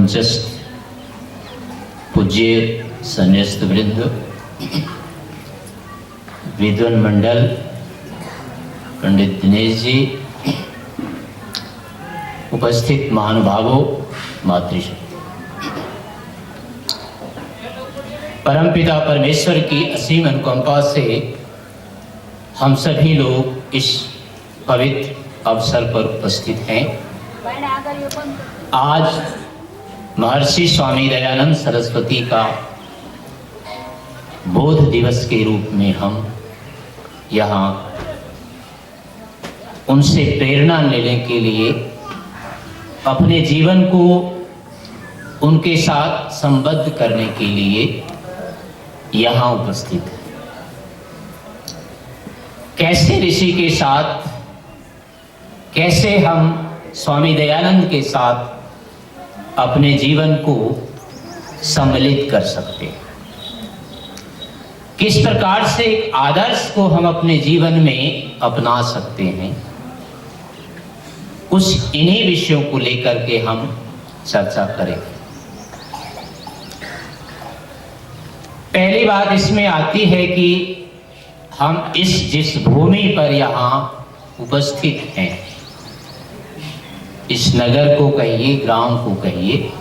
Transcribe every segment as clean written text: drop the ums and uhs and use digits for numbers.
मंचस्थ पूज्य संन्यास्त वृंद, विद्वान मंडल, पंडित दिनेश जी, उपस्थित महानुभावों, मातृशक्ति, परमपिता परमेश्वर की असीम अनुकंपा से हम सभी लोग इस पवित्र अवसर पर उपस्थित हैं। आज महर्षि स्वामी दयानंद सरस्वती का बोध दिवस के रूप में हम यहाँ उनसे प्रेरणा लेने के लिए अपने जीवन को उनके साथ संबद्ध करने के लिए यहाँ उपस्थित है। कैसे ऋषि के साथ, कैसे हम स्वामी दयानंद के साथ अपने जीवन को सम्मिलित कर सकते हैं, किस प्रकार से एक आदर्श को हम अपने जीवन में अपना सकते हैं, कुछ इन्हीं विषयों को लेकर के हम चर्चा करेंगे। पहली बात इसमें आती है कि हम जिस भूमि पर यहाँ उपस्थित हैं, इस नगर को कहिए, ग्राम को कहिए,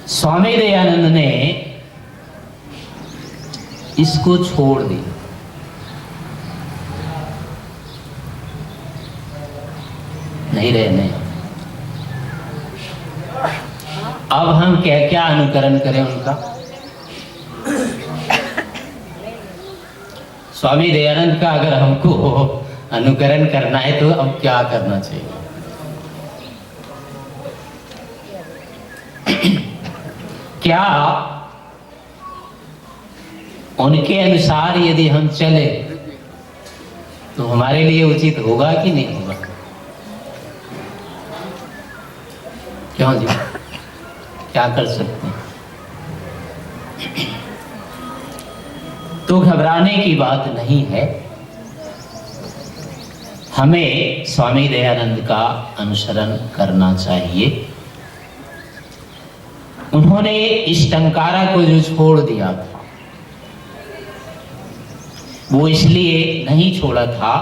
स्वामी दयानंद ने इसको छोड़ दिया। नहीं रहने। अब हम क्या क्या अनुकरण करें उनका? स्वामी दयानंद का अगर हमको अनुकरण करना है तो अब क्या करना चाहिए? क्या उनके अनुसार यदि हम चले तो हमारे लिए उचित होगा कि नहीं होगा? क्यों जी, क्या कर सकते हैं? तो घबराने की बात नहीं है। हमें स्वामी दयानंद का अनुसरण करना चाहिए। उन्होंने इस टंकारा को जो छोड़ दिया था, वो इसलिए नहीं छोड़ा था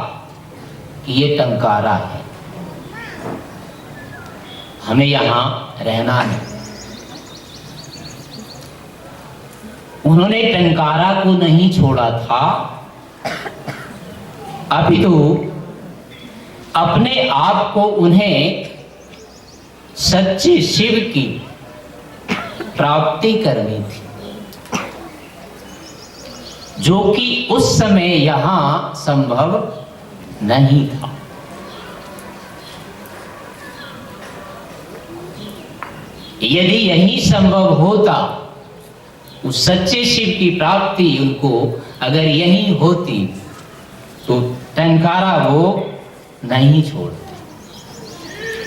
कि ये टंकारा है, हमें यहाँ रहना है। उन्होंने टंकारा को नहीं छोड़ा था, अभी तो अपने आप को उन्हें सच्चे शिव की प्राप्ति करनी थी, जो कि उस समय यहां संभव नहीं था। यदि यही संभव होता, उस सच्चे शिव की प्राप्ति उनको अगर यही होती, तो टंकारा वो नहीं छोड़ते।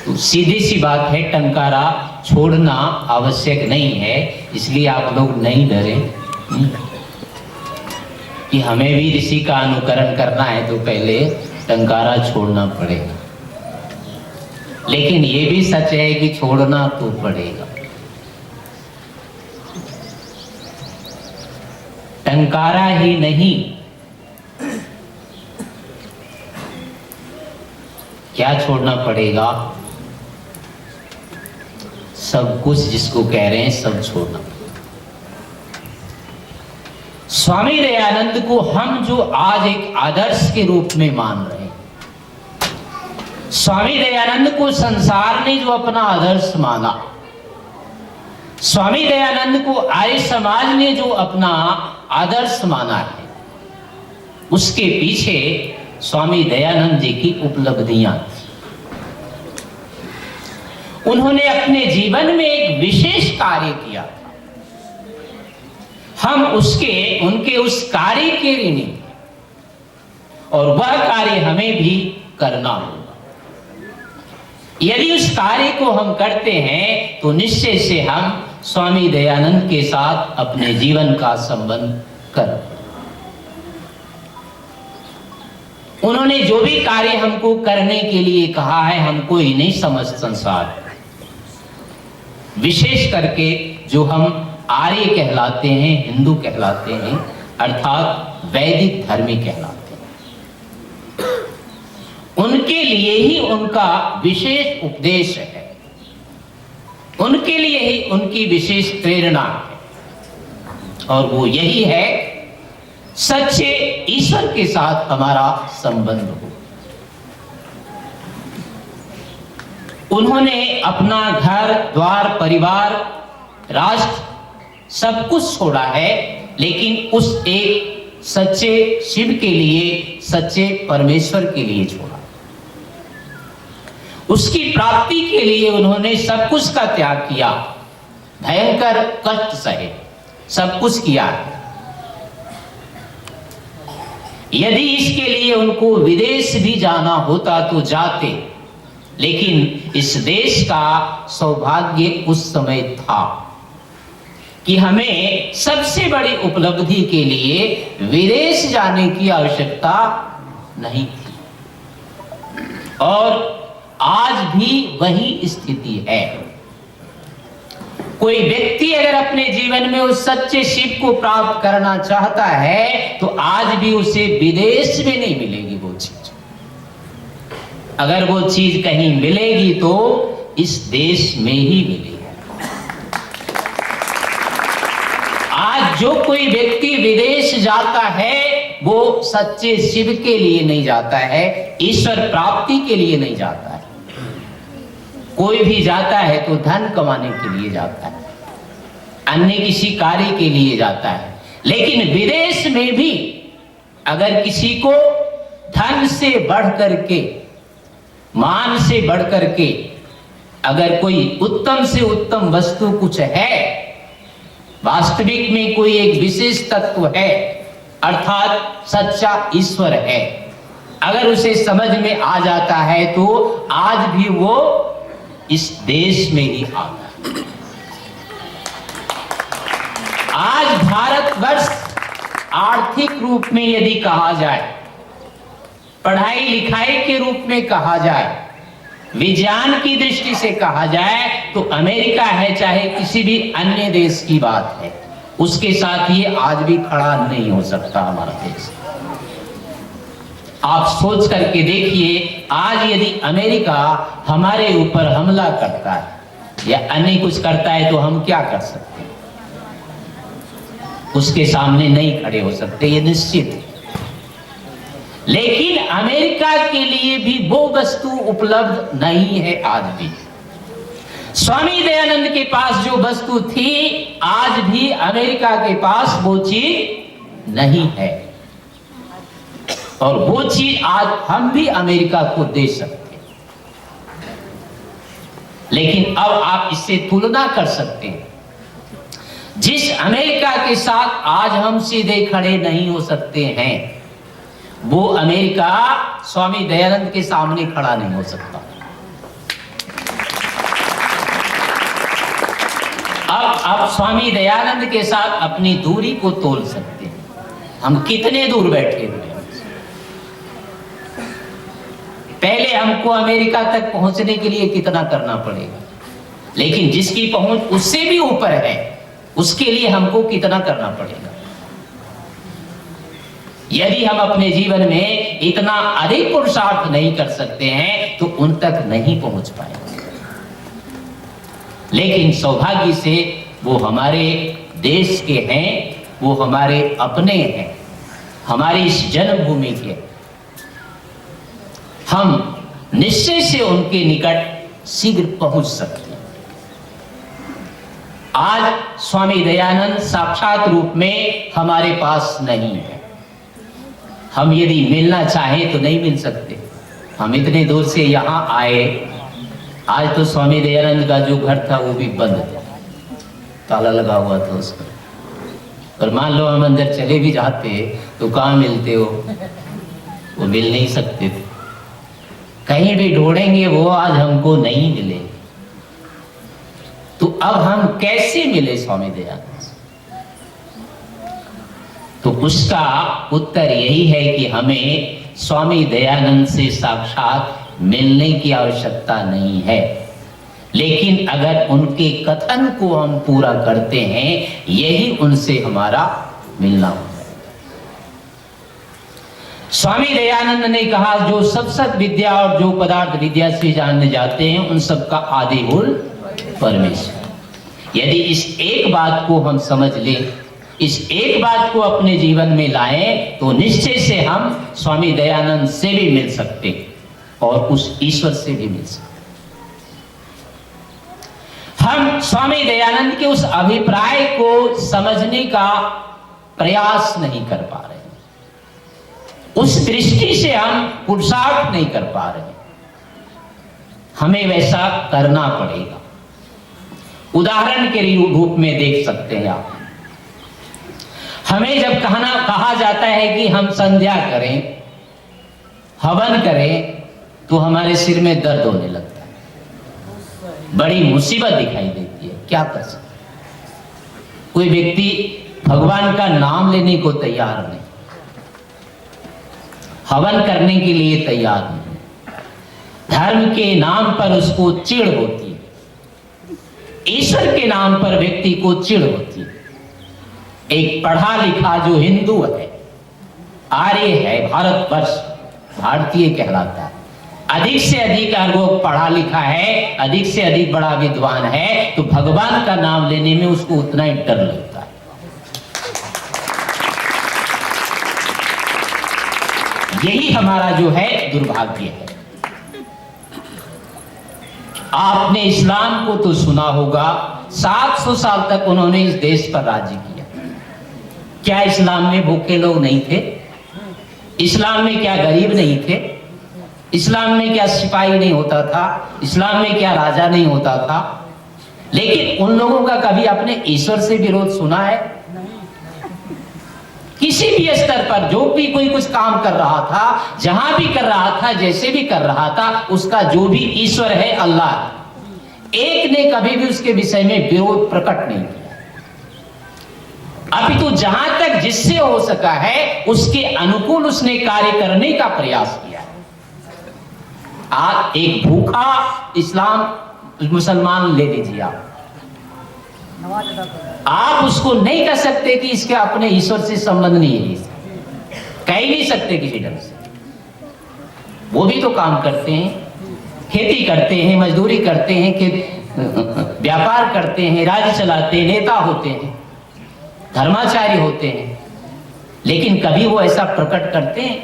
तो सीधी सी बात है, टंकारा छोड़ना आवश्यक नहीं है। इसलिए आप लोग नहीं डरे कि हमें भी ऋषि का अनुकरण करना है तो पहले टंकारा छोड़ना पड़ेगा। लेकिन ये भी सच है कि छोड़ना तो पड़ेगा। टंकारा ही नहीं, क्या छोड़ना पड़ेगा? सब कुछ जिसको कह रहे हैं सब छोड़ना। स्वामी दयानंद को हम जो आज एक आदर्श के रूप में मान रहे हैं, स्वामी दयानंद को संसार ने जो अपना आदर्श माना, स्वामी दयानंद को आर्य समाज ने जो अपना आदर्श माना है, उसके पीछे स्वामी दयानंद जी की उपलब्धियां थी। उन्होंने अपने जीवन में एक विशेष कार्य किया था। हम उनके उस कार्य के ऋणी, और वह कार्य हमें भी करना होगा। यदि उस कार्य को हम करते हैं तो निश्चय से हम स्वामी दयानंद के साथ अपने जीवन का संबंध कर। उन्होंने जो भी कार्य हमको करने के लिए कहा है, हमको ही नहीं समझ संसार, विशेष करके जो हम आर्य कहलाते हैं, हिंदू कहलाते हैं, अर्थात वैदिक धर्मी कहलाते हैं, उनके लिए ही उनका विशेष उपदेश है, उनके लिए ही उनकी विशेष प्रेरणा है, और वो यही है सच्चे ईश्वर के साथ हमारा संबंध हो। उन्होंने अपना घर द्वार, परिवार, राष्ट्र सब कुछ छोड़ा है, लेकिन उस एक सच्चे शिव के लिए, सच्चे परमेश्वर के लिए छोड़ा। उसकी प्राप्ति के लिए उन्होंने सब कुछ का त्याग किया, भयंकर कष्ट सहे, सब कुछ किया। यदि इसके लिए उनको विदेश भी जाना होता तो जाते, लेकिन इस देश का सौभाग्य उस समय था कि हमें सबसे बड़ी उपलब्धि के लिए विदेश जाने की आवश्यकता नहीं थी, और आज भी वही स्थिति है। कोई व्यक्ति अगर अपने जीवन में उस सच्चे शिव को प्राप्त करना चाहता है तो आज भी उसे विदेश में नहीं मिलेगी वो चीज। अगर वो चीज कहीं मिलेगी तो इस देश में ही मिलेगी। आज जो कोई व्यक्ति विदेश जाता है वो सच्चे शिव के लिए नहीं जाता है, ईश्वर प्राप्ति के लिए नहीं जाता है। कोई भी जाता है तो धन कमाने के लिए जाता है, अन्य किसी कार्य के लिए जाता है। लेकिन विदेश में भी अगर किसी को धन से बढ़ करके, मान से बढ़ करके अगर कोई उत्तम से उत्तम वस्तु कुछ है, वास्तविक में कोई एक विशेष तत्व है, अर्थात सच्चा ईश्वर है, अगर उसे समझ में आ जाता है तो आज भी वो इस देश में ही आता है। आज भारतवर्ष आर्थिक रूप में यदि कहा जाए, पढ़ाई लिखाई के रूप में कहा जाए, विज्ञान की दृष्टि से कहा जाए तो अमेरिका है, चाहे किसी भी अन्य देश की बात है, उसके साथ ये आज भी खड़ा नहीं हो सकता हमारा देश। आप सोच करके देखिए, आज यदि अमेरिका हमारे ऊपर हमला करता है या अन्य कुछ करता है तो हम क्या कर सकते हैं? उसके सामने नहीं खड़े हो सकते, ये निश्चित है। लेकिन अमेरिका के लिए भी वो वस्तु उपलब्ध नहीं है आज भी। स्वामी दयानंद के पास जो वस्तु थी, आज भी अमेरिका के पास वो चीज नहीं है, और वो चीज आज हम भी अमेरिका को दे सकते हैं। लेकिन अब आप इससे तुलना कर सकते हैं, जिस अमेरिका के साथ आज हम सीधे खड़े नहीं हो सकते हैं, वो अमेरिका स्वामी दयानंद के सामने खड़ा नहीं हो सकता। अब आप स्वामी दयानंद के साथ अपनी दूरी को तोल सकते हैं, हम कितने दूर बैठे हुए हैं। पहले हमको अमेरिका तक पहुंचने के लिए कितना करना पड़ेगा, लेकिन जिसकी पहुंच उससे भी ऊपर है, उसके लिए हमको कितना करना पड़ेगा। यदि हम अपने जीवन में इतना अधिक पुरुषार्थ नहीं कर सकते हैं तो उन तक नहीं पहुंच पाएंगे। लेकिन सौभाग्य से वो हमारे देश के हैं, वो हमारे अपने हैं, हमारी इस जन्मभूमि के। हम निश्चय से उनके निकट शीघ्र पहुंच सकते हैं। आज स्वामी दयानंद साक्षात रूप में हमारे पास नहीं है। हम यदि मिलना चाहें तो नहीं मिल सकते। हम इतने दूर से यहाँ आए, आज तो स्वामी दयानंद का जो घर था वो भी बंद था, ताला लगा हुआ था उसका। और मान लो हम अंदर चले भी जाते तो कहाँ मिलते हो, वो मिल नहीं सकते थे। कहीं भी ढूंढेंगे वो आज हमको नहीं मिले। तो अब हम कैसे मिले स्वामी दयानंद? तो उसका उत्तर यही है कि हमें स्वामी दयानंद से साक्षात मिलने की आवश्यकता नहीं है, लेकिन अगर उनके कथन को हम पूरा करते हैं, यही उनसे हमारा मिलना होता है। स्वामी दयानंद ने कहा, जो सत्संग विद्या और जो पदार्थ विद्या से जानने जाते हैं, उन सबका आदि मूल परमेश्वर। यदि इस एक बात को हम समझ लें, इस एक बात को अपने जीवन में लाएं, तो निश्चय से हम स्वामी दयानंद से भी मिल सकते और उस ईश्वर से भी मिल सकते। हम स्वामी दयानंद के उस अभिप्राय को समझने का प्रयास नहीं कर पा रहे, उस दृष्टि से हम पुरुषार्थ नहीं कर पा रहे। हमें वैसा करना पड़ेगा। उदाहरण के रूप में देख सकते हैं आप, हमें जब कहा जाता है कि हम संध्या करें, हवन करें, तो हमारे सिर में दर्द होने लगता है, बड़ी मुसीबत दिखाई देती है। क्या कर सकते? कोई व्यक्ति भगवान का नाम लेने को तैयार नहीं, हवन करने के लिए तैयार नहीं, धर्म के नाम पर उसको चिढ़ होती है, ईश्वर के नाम पर व्यक्ति को चिढ़ होती है। एक पढ़ा लिखा जो हिंदू है, आर्य है, भारतवर्ष भारतीय कहलाता है, अधिक से अधिक अगर वो पढ़ा लिखा है, अधिक से अधिक बड़ा विद्वान है, तो भगवान का नाम लेने में उसको उतना ही डर लगता है। यही हमारा जो है दुर्भाग्य है। आपने इस्लाम को तो सुना होगा, 700 साल तक उन्होंने इस देश पर राज्य किया। क्या इस्लाम में भूखे लोग नहीं थे? इस्लाम में क्या गरीब नहीं थे? इस्लाम में क्या सिपाही नहीं होता था? इस्लाम में क्या राजा नहीं होता था? लेकिन उन लोगों का कभी अपने ईश्वर से विरोध सुना है? किसी भी स्तर पर जो भी कोई कुछ काम कर रहा था, जहां भी कर रहा था, जैसे भी कर रहा था, उसका जो भी ईश्वर है अल्लाह, एक ने कभी भी उसके विषय में विरोध प्रकट नहीं किया। अपितु जहां तक जिससे हो सका है, उसके अनुकूल उसने कार्य करने का प्रयास किया। आज एक भूखा इस्लाम मुसलमान ले लीजिए आप उसको नहीं कह सकते कि इसके अपने ईश्वर से संबंध नहीं है, कह ही नहीं सकते किसी ढंग से। वो भी तो काम करते हैं, खेती करते हैं, मजदूरी करते हैं, व्यापार करते हैं, राज्य चलाते हैं, नेता होते हैं, धर्माचार्य होते हैं, लेकिन कभी वो ऐसा प्रकट करते हैं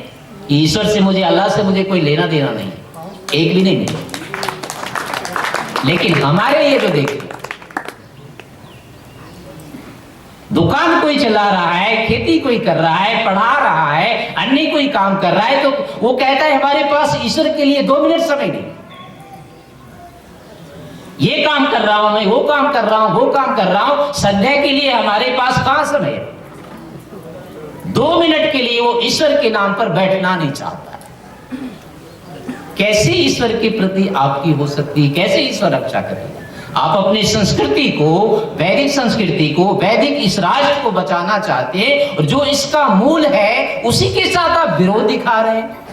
कि ईश्वर से मुझे, अल्लाह से मुझे कोई लेना देना नहीं, एक भी नहीं मिला। लेकिन हमारे ये जो देखिए, दुकान कोई चला रहा है, खेती कोई कर रहा है, पढ़ा रहा है, अन्य कोई काम कर रहा है, तो वो कहता है हमारे पास ईश्वर के लिए 2 मिनट समय नहीं, ये काम कर रहा हूं मैं, वो काम कर रहा हूं, वो काम कर रहा हूं, संध्या के लिए हमारे पास कहां समय है? 2 मिनट के लिए वो ईश्वर के नाम पर बैठना नहीं चाहता। कैसे ईश्वर के प्रति आपकी हो सकती है? कैसे ईश्वर रक्षा करेगा? आप अपनी संस्कृति को, वैदिक संस्कृति को, वैदिक इस राष्ट्र को बचाना चाहते हैं, और जो इसका मूल है उसी के साथ आप विरोध दिखा रहे हैं।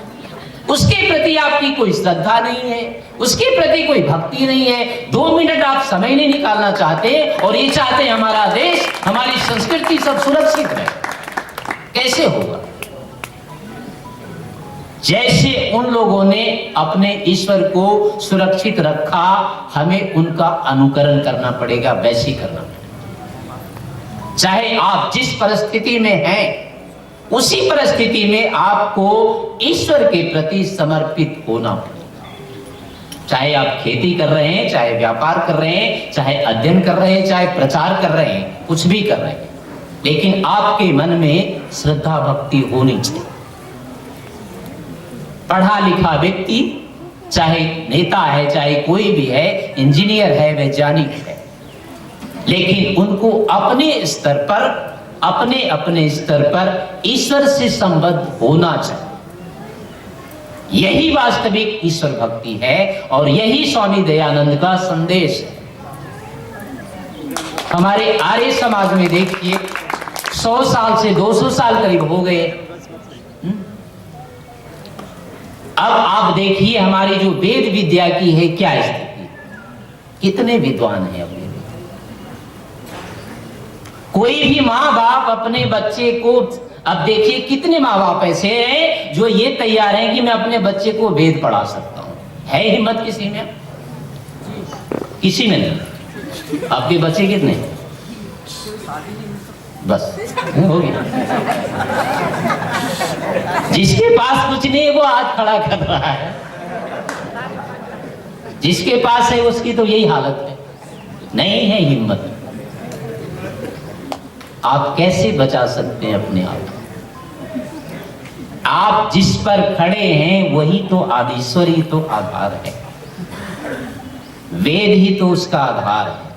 उसके प्रति आपकी कोई श्रद्धा नहीं है, उसके प्रति कोई भक्ति नहीं है। 2 मिनट आप समय नहीं निकालना चाहते, और ये चाहते हैं हमारा देश, हमारी संस्कृति सब सुरक्षित रहे। कैसे होगा? जैसे उन लोगों ने अपने ईश्वर को सुरक्षित रखा, हमें उनका अनुकरण करना पड़ेगा, वैसे ही करना पड़ेगा। चाहे आप जिस परिस्थिति में हैं, उसी परिस्थिति में आपको ईश्वर के प्रति समर्पित होना पड़ेगा। चाहे आप खेती कर रहे हैं, चाहे व्यापार कर रहे हैं, चाहे अध्ययन कर रहे हैं, चाहे प्रचार कर रहे हैं, कुछ भी कर रहे हैं, लेकिन आपके मन में श्रद्धा भक्ति होनी चाहिए। पढ़ा लिखा व्यक्ति, चाहे नेता है, चाहे कोई भी है, इंजीनियर है, वैज्ञानिक है, लेकिन उनको अपने स्तर पर, अपने स्तर पर ईश्वर से संबद्ध होना चाहिए। यही वास्तविक ईश्वर भक्ति है, और यही स्वामी दयानंद का संदेश है। हमारे आर्य समाज में देखिए, 100 साल से 200 साल करीब हो गए। अब आप देखिए हमारी जो वेद विद्या की है क्या स्थिति, कितने विद्वान हैं अपने। कोई भी माँ बाप अपने बच्चे को, अब देखिए कितने माँ बाप ऐसे हैं जो ये तैयार हैं कि मैं अपने बच्चे को वेद पढ़ा सकता हूं। है हिम्मत किसी में? किसी में नहीं। आपके बच्चे कितने? बस हो गया। जिसके पास कुछ नहीं है वो हाथ खड़ा कर रहा है, जिसके पास है उसकी तो यही हालत है, नहीं है हिम्मत। आप कैसे बचा सकते हैं अपने आप? आप जिस पर खड़े हैं वही तो आदिश्वर ही तो आधार है, वेद ही तो उसका आधार है।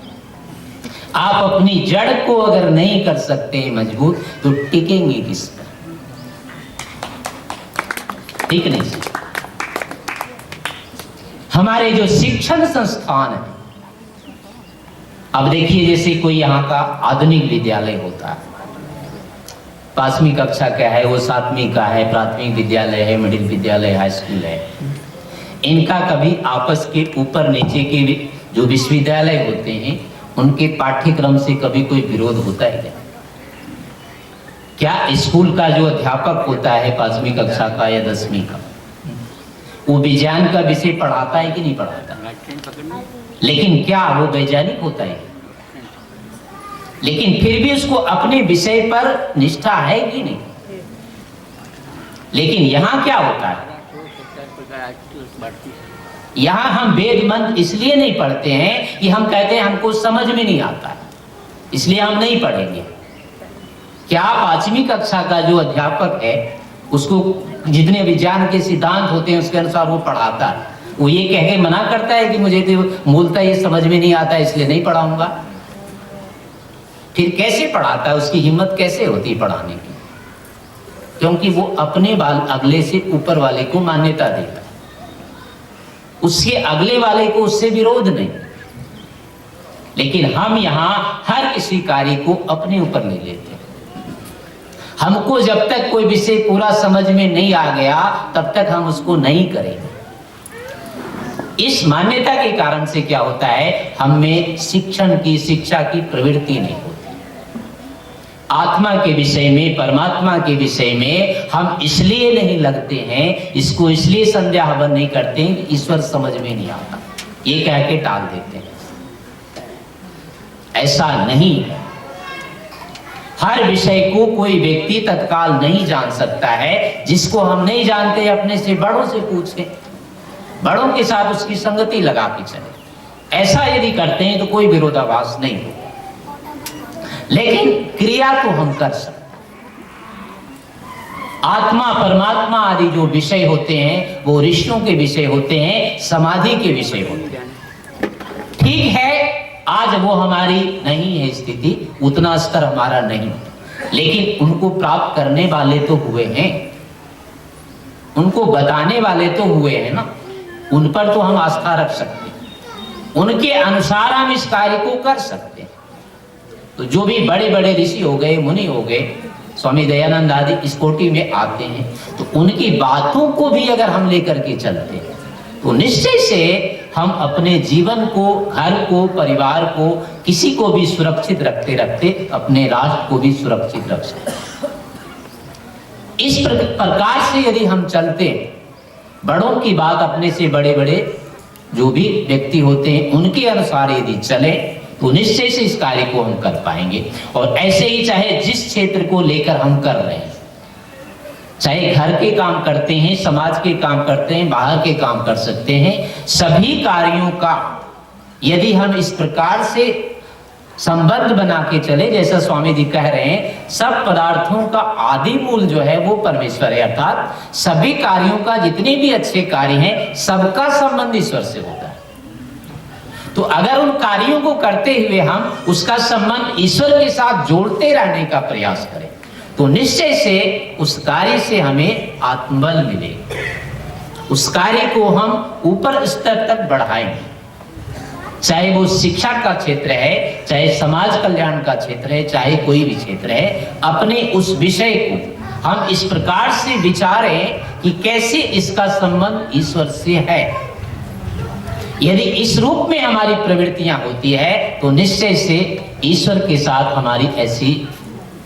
आप अपनी जड़ को अगर नहीं कर सकते मजबूत तो टिकेंगे किस पर? ठीक नहीं सकते। हमारे जो शिक्षण संस्थान है, अब देखिए जैसे कोई यहाँ का आधुनिक विद्यालय होता है, 5वीं कक्षा का है, वो 7वीं का है, प्राथमिक विद्यालय है, मिडिल विद्यालय, हाई स्कूल है। इनका कभी आपस के ऊपर नीचे के जो विश्वविद्यालय होते हैं उनके पाठ्यक्रम से कभी कोई विरोध होता है क्या? क्या स्कूल का जो अध्यापक होता है 5वीं कक्षा का या 10वीं का, वो विज्ञान का विषय पढ़ाता है कि नहीं पढ़ाता? लेकिन क्या वो वैज्ञानिक होता है? लेकिन फिर भी उसको अपने विषय पर निष्ठा है कि नहीं? लेकिन यहां क्या होता है, यहां हम वेद मंत्र इसलिए नहीं पढ़ते हैं कि हम कहते हैं हमको समझ में नहीं आता है, इसलिए हम नहीं पढ़ेंगे। क्या 5वीं कक्षा का जो अध्यापक है उसको जितने विज्ञान के सिद्धांत होते हैं उसके अनुसार वो पढ़ाता है, वो ये कह के मना करता है कि मुझे तो मूलतः ये समझ में नहीं आता इसलिए नहीं पढ़ाऊंगा? फिर कैसे पढ़ाता है? उसकी हिम्मत कैसे होती है पढ़ाने की? क्योंकि वो अपने अगले से ऊपर वाले को मान्यता देता है, उसके अगले वाले को उससे विरोध नहीं। लेकिन हम यहां हर किसी कार्य को अपने ऊपर ले लेते हैं। हमको जब तक कोई विषय पूरा समझ में नहीं आ गया तब तक हम उसको नहीं करेंगे। इस मान्यता के कारण से क्या होता है, हम में शिक्षण की, शिक्षा की प्रवृत्ति नहीं होती। आत्मा के विषय में, परमात्मा के विषय में हम इसलिए नहीं लगते हैं, इसको इसलिए संध्या हवन नहीं करते हैं, ईश्वर समझ में नहीं आता, ये कह के टाल देते हैं। ऐसा नहीं है। हर विषय को कोई व्यक्ति तत्काल नहीं जान सकता है। जिसको हम नहीं जानते अपने से बड़ों से पूछें, बड़ों के साथ उसकी संगति लगा के चले। ऐसा यदि करते हैं तो कोई विरोधाभास नहीं होगा। लेकिन क्रिया तो हम कर सकते। आत्मा, परमात्मा आदि जो विषय होते हैं वो ऋषियों के विषय होते हैं, समाधि के विषय होते हैं। ठीक है, आज वो हमारी नहीं है स्थिति, उतना स्तर हमारा नहीं, लेकिन उनको प्राप्त करने वाले तो हुए हैं, उनको बताने वाले तो हुए हैं ना, उन पर तो हम आस्था रख सकते हैं, उनके अनुसार हम इस कार्य को कर सकते हैं। तो जो भी बड़े बड़े ऋषि हो गए, मुनि हो गए, स्वामी दयानंद आदि इस कोटि में आते हैं, तो उनकी बातों को भी अगर हम लेकर के चलते हैं तो निश्चय से हम अपने जीवन को, घर को, परिवार को, किसी को भी सुरक्षित रखते रखते अपने राष्ट्र को भी सुरक्षित रख सकते। इस प्रकार से यदि हम चलते, बड़ों की बात, अपने से बड़े बड़े जो भी व्यक्ति होते हैं उनके अनुसार यदि चले तो निश्चय से इस कार्य को हम कर पाएंगे। और ऐसे ही चाहे जिस क्षेत्र को लेकर हम कर रहे हैं, चाहे घर के काम करते हैं, समाज के काम करते हैं, बाहर के काम कर सकते हैं, सभी कार्यों का यदि हम इस प्रकार से संबंध बना के चले, जैसा स्वामी जी कह रहे हैं, सब पदार्थों का आदि मूल जो है वो परमेश्वर है, अर्थात सभी कार्यों का, जितने भी अच्छे कार्य हैं सबका संबंध ईश्वर से होता है। तो अगर उन कार्यों को करते हुए हम उसका संबंध ईश्वर के साथ जोड़ते रहने का प्रयास करें तो निश्चय से उस कार्य से हमें आत्मबल मिलेगा, उस कार्य को हम ऊपर स्तर तक बढ़ाएंगे। चाहे वो शिक्षा का क्षेत्र है, चाहे समाज कल्याण का क्षेत्र है, चाहे कोई भी क्षेत्र है, अपने उस विषय को हम इस प्रकार से विचारें कि कैसे इसका संबंध ईश्वर से है। यदि इस रूप में हमारी प्रवृत्तियां होती है तो निश्चय से ईश्वर के साथ हमारी ऐसी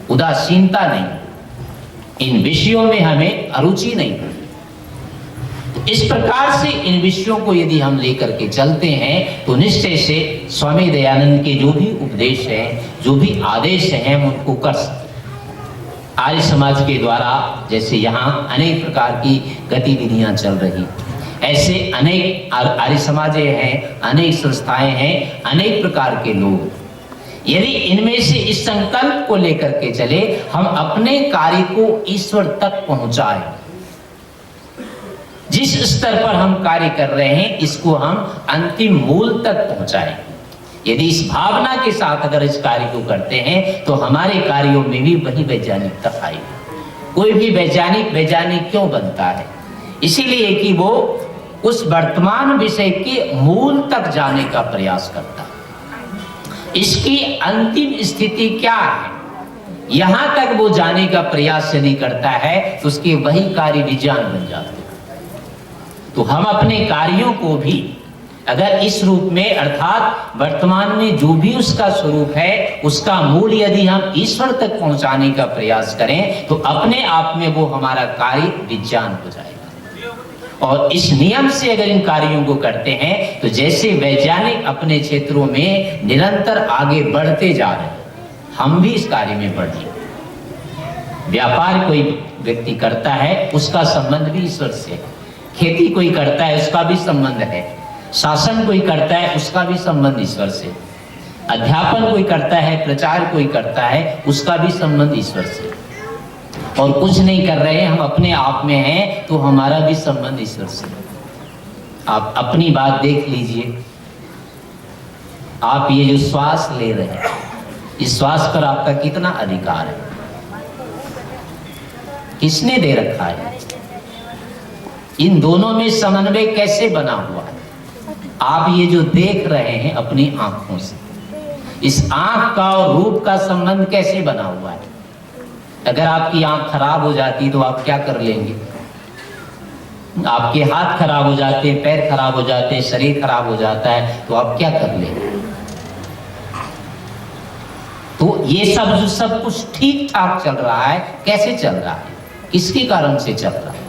उदासीनता नहीं, इन विषयों में हमें अरुचि नहीं। तो इस प्रकार से इन विषयों को यदि हम लेकर के चलते हैं तो निश्चय से स्वामी दयानंद के जो भी उपदेश हैं, जो भी आदेश हैं, हम उनको कर सकते। आर्य समाज के द्वारा जैसे यहाँ अनेक प्रकार की गतिविधियां चल रही, ऐसे अनेक आर्य समाज हैं, अनेक संस्थाएं हैं, अनेक प्रकार के लोग, यदि इनमें से इस संकल्प को लेकर के चले, हम अपने कार्य को ईश्वर तक पहुंचाएं। जिस स्तर पर हम कार्य कर रहे हैं इसको हम अंतिम मूल तक पहुंचाएं। यदि इस भावना के साथ अगर इस कार्य को करते हैं तो हमारे कार्यों में भी वही वैज्ञानिकता आएगी। कोई भी वैज्ञानिक क्यों बनता है? इसीलिए कि वो उस वर्तमान विषय के मूल तक जाने का प्रयास करता है। इसकी अंतिम स्थिति क्या है, यहां तक वो जाने का प्रयास यदि करता है तो उसके वही कार्य विज्ञान बन जाते हैं। तो हम अपने कार्यों को भी अगर इस रूप में, अर्थात वर्तमान में जो भी उसका स्वरूप है, उसका मूल यदि हम ईश्वर तक पहुंचाने का प्रयास करें तो अपने आप में वो हमारा कार्य विज्ञान हो जाएगा। और इस नियम से अगर इन कार्यों को करते हैं तो जैसे वैज्ञानिक अपने क्षेत्रों में निरंतर आगे बढ़ते जा रहे हैं, हम भी इस कार्य में बढ़े। व्यापार कोई व्यक्ति करता है उसका संबंध भी ईश्वर से है, खेती कोई करता है उसका भी संबंध है, शासन कोई करता है उसका भी संबंध ईश्वर से, अध्यापन कोई करता है, प्रचार कोई करता है उसका भी संबंध ईश्वर से। और कुछ नहीं कर रहे हैं, हम अपने आप में हैं तो हमारा भी संबंध ईश्वर से। आप अपनी बात देख लीजिए, आप ये जो श्वास ले रहे हैं, इस श्वास पर आपका कितना अधिकार है? किसने दे रखा है? इन दोनों में समन्वय कैसे बना हुआ है? आप ये जो देख रहे हैं अपनी आंखों से, इस आंख का और रूप का संबंध कैसे बना हुआ है? अगर आपकी आंख खराब हो जाती तो आप क्या कर लेंगे? आपके हाथ खराब हो जाते, पैर खराब हो जाते, शरीर खराब हो जाता है तो आप क्या कर लेंगे? तो ये सब कुछ ठीक ठाक चल रहा है, कैसे चल रहा है? किसके कारण से चल रहा है?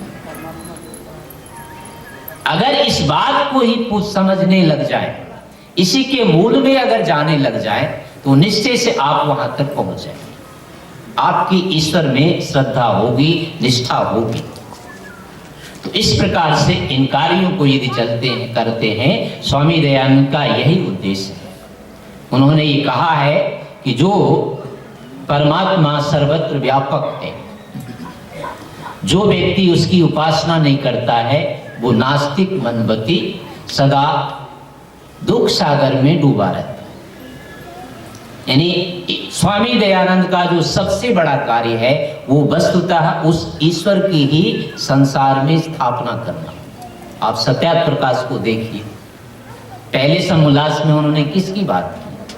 अगर इस बात को ही समझने लग जाए, इसी के मूल में अगर जाने लग जाए तो निश्चय से आप वहां तक पहुंच जाएंगे। आपकी ईश्वर में श्रद्धा होगी, निष्ठा होगी। तो इस प्रकार से इन कार्यों को यदि चलते हैं, करते हैं, स्वामी दयानंद का यही उद्देश्य है। उन्होंने ये कहा है कि जो परमात्मा सर्वत्र व्यापक है, जो व्यक्ति उसकी उपासना नहीं करता है वो नास्तिक मनवती सदा दुख सागर में डूबा रहता है। यानी स्वामी दयानंद का जो सबसे बड़ा कार्य है वो वस्तुतः उस ईश्वर की ही संसार में स्थापना करना। आप सत्यार्थ प्रकाश को देखिए, पहले समोल्लास में उन्होंने किसकी बात की?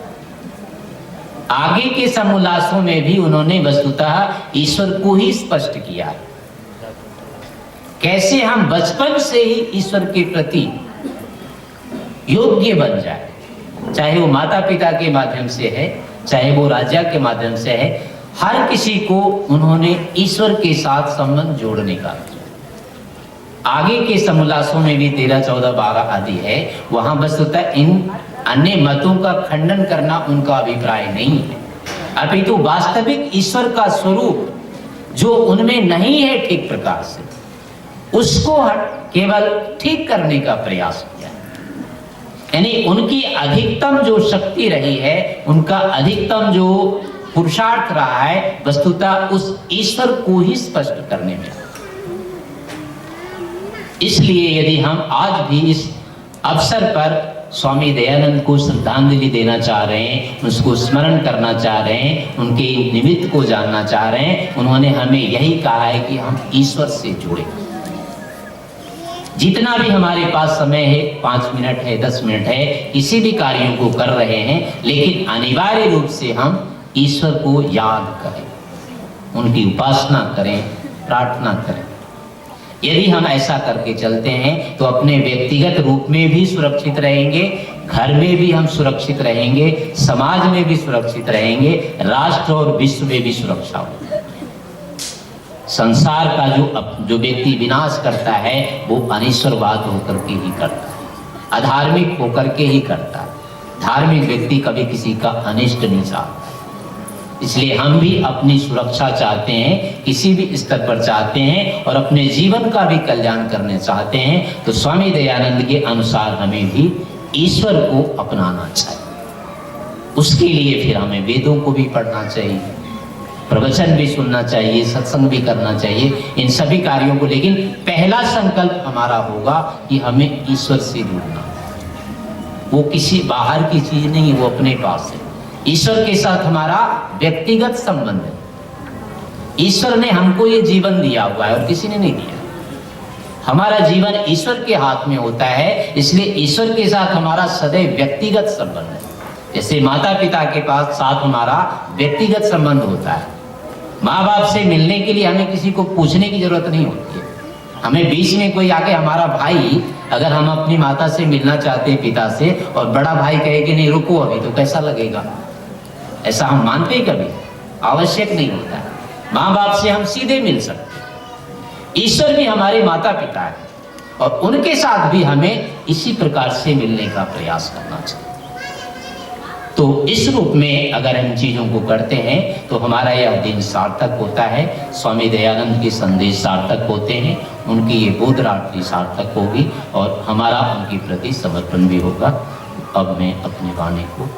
आगे के समोल्लासों में भी उन्होंने वस्तुतः ईश्वर को ही स्पष्ट किया है। कैसे हम बचपन से ही ईश्वर के प्रति योग्य बन जाए, चाहे वो माता पिता के माध्यम से है, चाहे वो राजा के माध्यम से है, हर किसी को उन्होंने ईश्वर के साथ संबंध जोड़ने का। आगे के समोल्लासों में भी 13, 14, 12 आदि है, वहां वस्तुतः इन अन्य मतों का खंडन करना उनका अभिप्राय नहीं है, अपितु वास्तविक ईश्वर का स्वरूप जो उनमें नहीं है ठीक प्रकार से, उसको केवल ठीक करने का प्रयास किया। यानी उनकी अधिकतम जो शक्ति रही है, उनका अधिकतम जो पुरुषार्थ रहा है, वस्तुतः उस ईश्वर को ही स्पष्ट करने में। इसलिए यदि हम आज भी इस अवसर पर स्वामी दयानंद को श्रद्धांजलि देना चाह रहे हैं, उसको स्मरण करना चाह रहे हैं, उनके निमित्त को जानना चाह रहे हैं, उन्होंने हमें यही कहा है कि हम ईश्वर से जुड़े। जितना भी हमारे पास समय है, 5 मिनट है, 10 मिनट है, किसी भी कार्यों को कर रहे हैं, लेकिन अनिवार्य रूप से हम ईश्वर को याद करें, उनकी उपासना करें, प्रार्थना करें। यदि हम ऐसा करके चलते हैं तो अपने व्यक्तिगत रूप में भी सुरक्षित रहेंगे, घर में भी हम सुरक्षित रहेंगे, समाज में भी सुरक्षित रहेंगे, राष्ट्र और विश्व में भी सुरक्षा होगी। संसार का जो व्यक्ति विनाश करता है वो अनिश्वरवाद होकर के ही करता है, अधार्मिक होकर के ही करता है। धार्मिक व्यक्ति कभी किसी का अनिष्ट नहीं चाहता। इसलिए हम भी अपनी सुरक्षा चाहते हैं, किसी भी स्तर पर चाहते हैं और अपने जीवन का भी कल्याण करने चाहते हैं, तो स्वामी दयानंद के अनुसार हमें भी ईश्वर को अपनाना चाहिए। उसके लिए फिर हमें वेदों को भी पढ़ना चाहिए, प्रवचन भी सुनना चाहिए, सत्संग भी करना चाहिए, इन सभी कार्यों को। लेकिन पहला संकल्प हमारा होगा कि हमें ईश्वर से जुड़ना, वो किसी बाहर की चीज नहीं, वो अपने पास है। ईश्वर के साथ हमारा व्यक्तिगत संबंध है। ईश्वर ने हमको ये जीवन दिया हुआ है और किसी ने नहीं दिया। हमारा जीवन ईश्वर के हाथ में होता है, इसलिए ईश्वर के साथ हमारा सदैव व्यक्तिगत संबंध है। जैसे माता पिता के पास साथ हमारा व्यक्तिगत संबंध होता है। माँ बाप से मिलने के लिए हमें किसी को पूछने की जरूरत नहीं होती है। हमें बीच में कोई आके, हमारा भाई, अगर हम अपनी माता से मिलना चाहते हैं, पिता से, और बड़ा भाई कहे कि नहीं रुको अभी, तो कैसा लगेगा? ऐसा हम मानते हैं कभी? आवश्यक नहीं होता है। माँ बाप से हम सीधे मिल सकते हैं। ईश्वर भी हमारे माता पिता है और उनके साथ भी हमें इसी प्रकार से मिलने का प्रयास करना चाहिए। तो इस रूप में अगर हम चीजों को करते हैं तो हमारा यह दिन सार्थक होता है। स्वामी दयानंद के संदेश सार्थक होते हैं, उनकी ये बोध रात्रि सार्थक होगी और हमारा उनके प्रति समर्पण भी होगा। अब मैं अपनी वाणी को